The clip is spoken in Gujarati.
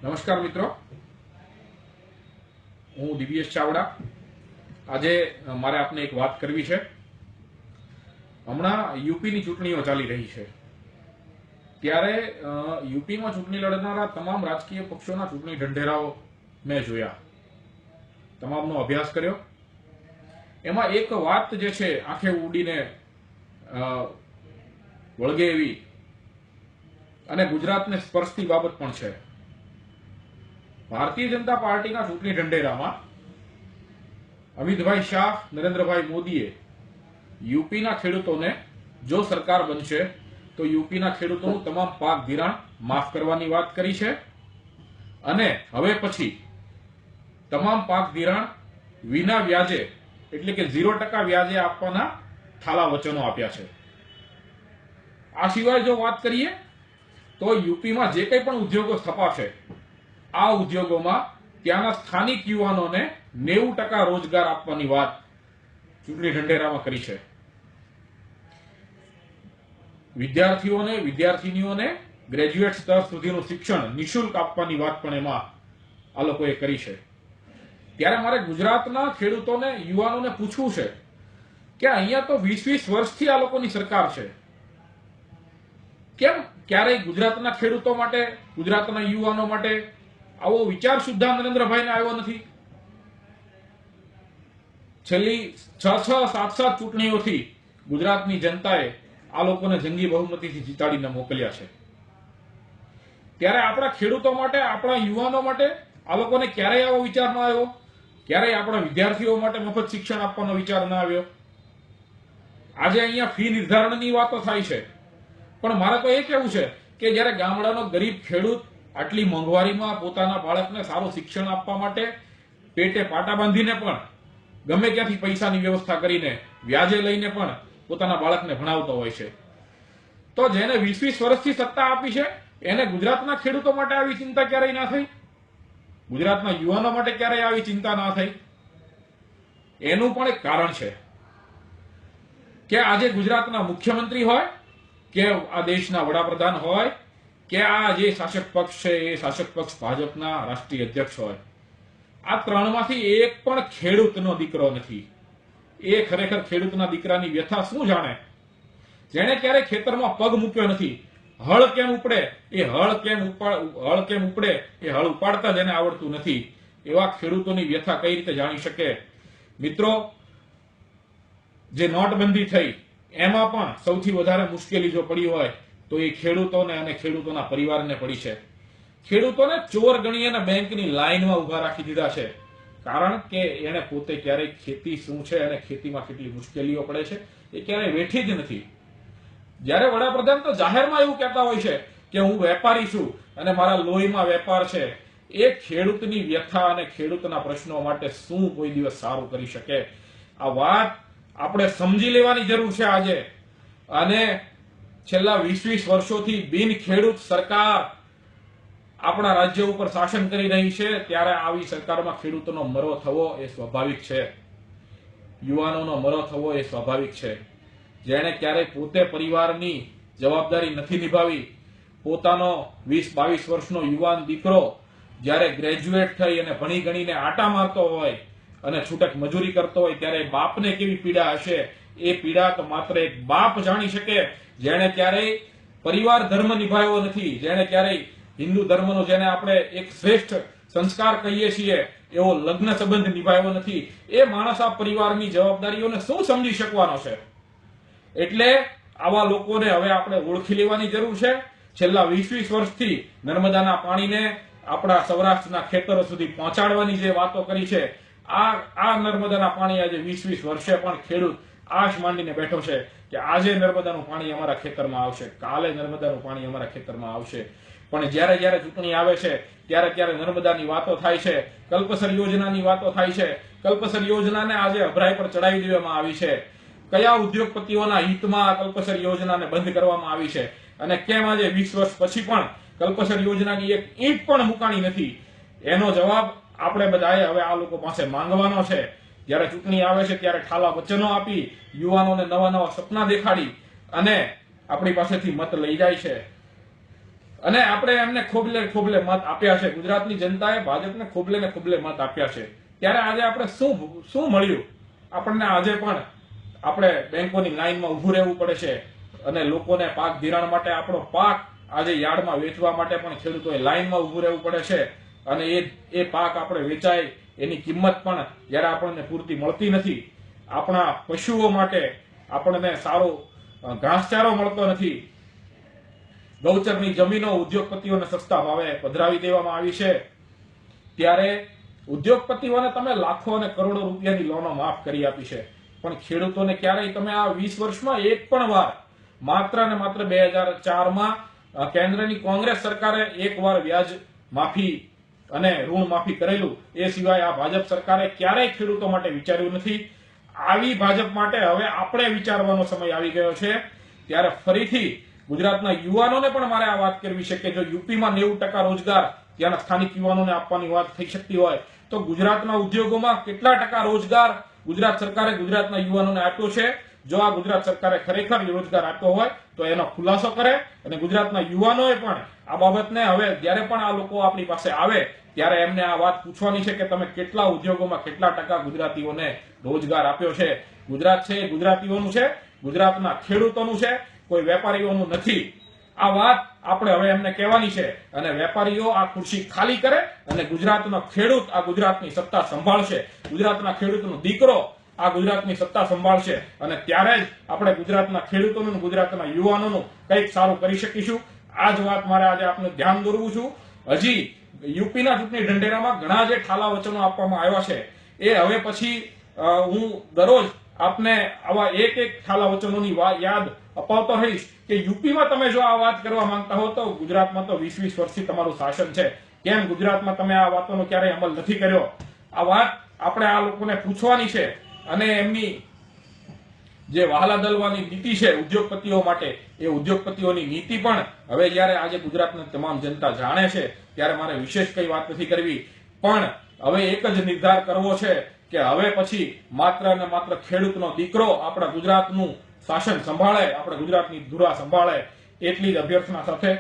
નમસ્કાર મિત્રો, હું દિવ્યેશ ચાવડા. આજે મારે આપને એક વાત કરવી છે. હમણાં યુપીની ચૂંટણીઓ ચાલી રહી છે, ત્યારે યુપીમાં ચૂંટણી લડનારા તમામ રાજકીય પક્ષોના ચૂંટણી ઢંઢેરાઓ મેં જોયા, તમામનો અભ્યાસ કર્યો. એમાં એક વાત જે છે આંખે ઉડીને વળગે એવી અને ગુજરાતને સ્પર્શતી બાબત પણ છે. ભારતીય જનતા પાર્ટીના ચૂંટણી ઢંઢેરામાં અમિતભાઈ શાહ, નરેન્દ્રભાઈ મોદીએ યુપીના ખેડૂતોને જો સરકાર બનશે તો યુપીના ખેડૂતોનું તમામ પાક ધિરાણ માફ કરવાની વાત કરી છે અને હવે પછી તમામ પાક ધિરાણ વિના વ્યાજે એટલે કે 0% વ્યાજે આપવાના ઠાલા વચનો આપ્યા છે. આ સિવાય જો વાત કરીએ તો યુપીમાં જે કંઈ પણ ઉદ્યોગો સ્થપાશે, આ ઉદ્યોગોમાં ત્યાંના સ્થાનિક યુવાનોને 90% રોજગાર આપવાની વાત ચૂંટણી ઢંઢેરામાં કરી છે. વિદ્યાર્થીનીઓને ગ્રેજ્યુએટ સ્તર સુધીનું શિક્ષણ નિઃશુલ્ક આપવાની વાત પણ એમાં આ લોકોએ કરી છે. ત્યારે મારે ગુજરાતના ખેડૂતોને, યુવાનોને પૂછવું છે કે અહીંયા તો 20-20 વર્ષથી આ લોકોની સરકાર છે, કેમ ક્યારેય ગુજરાતના ખેડૂતો માટે, ગુજરાતના યુવાનો માટે આવો વિચાર સુદ્ધા નરેન્દ્રભાઈને આવ્યો નથી? છેલ્લી 6-7 ચૂંટણીઓથી ગુજરાતની જનતાએ આ લોકોને જંગી બહુમતીથી જીતાડીને મોકલ્યા છે. ત્યારે આપણા ખેડૂતો માટે, આપણા યુવાનો માટે આ લોકોને ક્યારેય આવો વિચાર ન આવ્યો? ક્યારેય આપણા વિદ્યાર્થીઓ માટે મફત શિક્ષણ આપવાનો વિચાર ન આવ્યો? આજે અહીંયા ફી નિર્ધારણની વાતો થાય છે, પણ મારે તો એ કહેવું છે કે જ્યારે ગામડાનો ગરીબ ખેડૂત આટલી મોંઘવારીમાં પોતાના બાળકને સારું શિક્ષણ આપવા માટે પેટે પાટા બાંધીને પણ ગમે ત્યાંથી પૈસાની વ્યવસ્થા કરીને વ્યાજે લઈને પણ પોતાના બાળકને ભણાવતો હોય છે, તો જેને 20-20 વર્ષથી સત્તા આપી છે એને ગુજરાતના ખેડૂતો માટે આવી ચિંતા ક્યારેય ના થઈ? ગુજરાતના યુવાનો માટે ક્યારેય આવી ચિંતા ના થઈ? એનું પણ એક કારણ છે કે આજે ગુજરાતના મુખ્યમંત્રી હોય કે આ દેશના વડાપ્રધાન હોય કે આ જે શાસક પક્ષ છે એ શાસક પક્ષ ભાજપના રાષ્ટ્રીય અધ્યક્ષ હોય, આ ત્રણમાંથી એક પણ ખેડૂતનો દીકરો નથી. એ ખરેખર ખેડૂતના દીકરાની વ્યથા શું જાણે? જેણે ક્યારેય ખેતરમાં પગ મૂક્યો નથી, હળ કેમ ઉપડે એ હળ ઉપાડતા જેને આવડતું નથી, એવા ખેડૂતોની વ્યથા કઈ રીતે જાણી શકે? મિત્રો, જે નોટબંધી થઈ એમાં પણ સૌથી વધારે મુશ્કેલી જો પડી હોય તો એ ખેડૂતોને અને ખેડૂતોના પરિવારને પડી છે. ખેડૂતોને ચોર ગણી અને બેંકની લાઈનમાં ઉભા રાખી દીધા છે, કારણ કે એને પોતે ક્યારેય ખેતી શું છે અને ખેતીમાં કેટલી મુશ્કેલીઓ પડે છે એ ક્યારેય વેઠી જ નથી. જ્યારે વડાપ્રધાન તો જાહેરમાં એવું કહેતા હોય છે કે હું વેપારી છું અને મારા લોહીમાં વેપાર છે, એ ખેડૂતની વ્યથા અને ખેડૂતના પ્રશ્નો માટે શું કોઈ દિવસ સારું કરી શકે? આ વાત આપણે સમજી લેવાની જરૂર છે આજે. અને છેલ્લા 20-20 વર્ષોથી બિન ખેડૂત સરકાર આપણા રાજ્ય ઉપર શાસન કરી રહી છે, ત્યારે આવી સરકારમાં ખેડૂતોનો મરો થવો એ સ્વાભાવિક છે, યુવાનોનો મરો થવો એ સ્વાભાવિક છે. જેણે ક્યારેય પોતે પરિવારની જવાબદારી નથી નિભાવી, પોતાનો 20-22 વર્ષનો યુવાન દીકરો જ્યારે ગ્રેજ્યુએટ થઈ અને ભણી ગણીને આટા મારતો હોય અને છૂટક મજૂરી કરતો હોય, ત્યારે બાપને કેવી પીડા હશે એ પીડા તો માત્ર એક બાપ જાણી શકે, જેણે ક્યારેય પરિવાર ધર્મ નિભાવ્યો નથી, જેણે ક્યારેય હિન્દુ ધર્મનો, જેને આપણે એક શ્રેષ્ઠ સંસ્કાર કહીએ છીએ, એવો લગ્ન સંબંધ નિભાવ્યો નથી. એ માણસ આ પરિવારની જવાબદારીઓને શું સમજી શકવાનો છે? એટલે આવા લોકોને હવે આપણે ઓળખી લેવાની જરૂર છે. છેલ્લા 20-20 વર્ષથી નર્મદાના પાણીને આપણા સૌરાષ્ટ્રના ખેતરો સુધી પહોંચાડવાની જે વાતો કરી છે, આ નર્મદાના પાણી આજે 20-20 વર્ષે પણ ખેડૂત આશ માંડીને બેઠો છે કે આજે નર્મદાનું પાણી અમારા ખેતરમાં આવશે, કાલે નર્મદાનું પાણી અમારા ખેતરમાં આવશે. પણ જ્યારે જ્યારે ચૂંટણી આવે છે ત્યારે નર્મદાની વાતો થાય છે, કલ્પસર યોજનાની વાતો થાય છે. કલ્પસર યોજનાને આજે અભરાઈ પર ચડાવી દેવામાં આવી છે. કયા ઉદ્યોગપતિઓના હિતમાં કલ્પસર યોજનાને બંધ કરવામાં આવી છે અને કેમ આજે 20 વર્ષ પછી પણ કલ્પસર યોજનાની એક ઈંટ પણ મુકાણી નથી? એનો જવાબ આપણે બધાએ હવે આ લોકો પાસે માંગવાનો છે. જ્યારે ચૂંટણી આવે છે ત્યારે ઠાલા વચનો આપી, યુવાનોને નવા નવા સપના દેખાડી અને આપણી પાસેથી મત લઈ જાય છે. અને આપણે એમને ખોબલે ખોબલે મત આપ્યા છે, ગુજરાતની જનતાએ ભાજપને ખોબલે ને ખોબલે મત આપ્યા છે, ત્યારે આજે આપણે શું મળ્યું? આપણને આજે પણ આપણે બેંકોની લાઈનમાં ઊભું રહેવું પડે છે અને લોકોને પાક ધિરાણ માટે આપણો પાક આજે યાર્ડમાં વેચવા માટે પણ ખેડૂતોએ લાઈનમાં ઊભું રહેવું પડે છે અને એ પાક આપણે વેચાય એની કિંમત પણ જ્યારે આપણને પૂરતી મળતી નથી. આપણા પશુઓ માટે આપણને સારો ઘાસચારો મળતો નથી. ગૌચરની જમીનો ઉદ્યોગપતિઓને સસ્તા ભાવે પધરાવી દેવામાં આવી છે. ત્યારે ઉદ્યોગપતિઓને તમે લાખો અને કરોડો રૂપિયાની લોનો માફ કરી આપી છે, પણ ખેડૂતોને ક્યારેય તમે આ 20 વર્ષમાં એક પણ વાર, માત્ર ને માત્ર 2004માં કેન્દ્રની કોંગ્રેસ સરકારે એક વાર વ્યાજ માફી અને ઋણ માફી કરેલું, એ સિવાય આ ભાજપ સરકારે ક્યારેય ખેડૂતો માટે વિચાર્યું નથી. આવી ભાજપ માટે હવે આપણે વિચારવાનો સમય આવી ગયો છે. ત્યારે ફરીથી ગુજરાતના યુવાનોને પણ મારે આ વાત કરવી છે કે જો યુપીમાં 90% રોજગાર ત્યાંના સ્થાનિક યુવાનોને આપવાની વાત થઈ શકતી હોય તો ગુજરાતના ઉદ્યોગોમાં કેટલા ટકા રોજગાર ગુજરાત સરકારે ગુજરાતના યુવાનોને આપ્યો છે? જો આ ગુજરાત સરકારે ખરેખર રોજગાર આપ્યો હોય તો એનો ખુલાસો કરે અને ગુજરાતના યુવાનોએ પણ આ બાબતને હવે જ્યારે પણ આ લોકો આપણી પાસે આવે ત્યારે એમને આ વાત પૂછવાની છે કે તમે કેટલા ઉદ્યોગોમાં કેટલા ટકા ગુજરાતીઓને રોજગાર આપ્યો છે? ગુજરાત છે એ ગુજરાતીઓનું છે, ગુજરાતના ખેડૂતોનું છે, કોઈ વેપારીઓનું નથી. આ વાત આપણે હવે એમને કહેવાની છે અને વેપારીઓ આ ખુરશી ખાલી કરે અને ગુજરાતનો ખેડૂત આ ગુજરાતની સત્તા સંભાળશે. ગુજરાતના ખેડૂતનો દીકરો આ ગુજરાતની સત્તા સંભાળશે અને ત્યારે જ આપણે ગુજરાતના ખેડૂતોનું, ગુજરાતના યુવાનોનું કંઈક સારું કરી શકીશું. આ જ વાત મારે આજે આપને ધ્યાન દોરવું છું. હજી યુપીના ચૂંટણી ઢંઢેરામાં ઘણા જે ઠાલા વચનો આપવામાં આવ્યા છે એ હવે પછી હું દરરોજ આપને આવા એક ઠાલા વચનોની યાદ અપાવતો રહીશ કે યુપીમાં તમે જો આ વાત કરવા માંગતા હો તો ગુજરાતમાં તો 20-20 વર્ષથી તમારું શાસન છે, કેમ ગુજરાતમાં તમે આ વાતોનો ક્યારેય અમલ નથી કર્યો? આ વાત આપણે આ લોકોને પૂછવાની છે અને એમની જે વહાલા દલવાની નીતિ છે ઉદ્યોગપતિઓ માટે, એ ઉદ્યોગપતિઓની નીતિ પણ હવે જ્યારે આજે ગુજરાતની તમામ જનતા જાણે છે ત્યારે મારે વિશેષ કઈ વાત નથી કરવી, પણ હવે એક જ નિર્ધાર કરવો છે કે હવે પછી માત્ર ને માત્ર ખેડૂતનો દીકરો આપણા ગુજરાતનું શાસન સંભાળે, આપણા ગુજરાતની ધુરા સંભાળે. એટલી જ અભ્યર્થના સાથે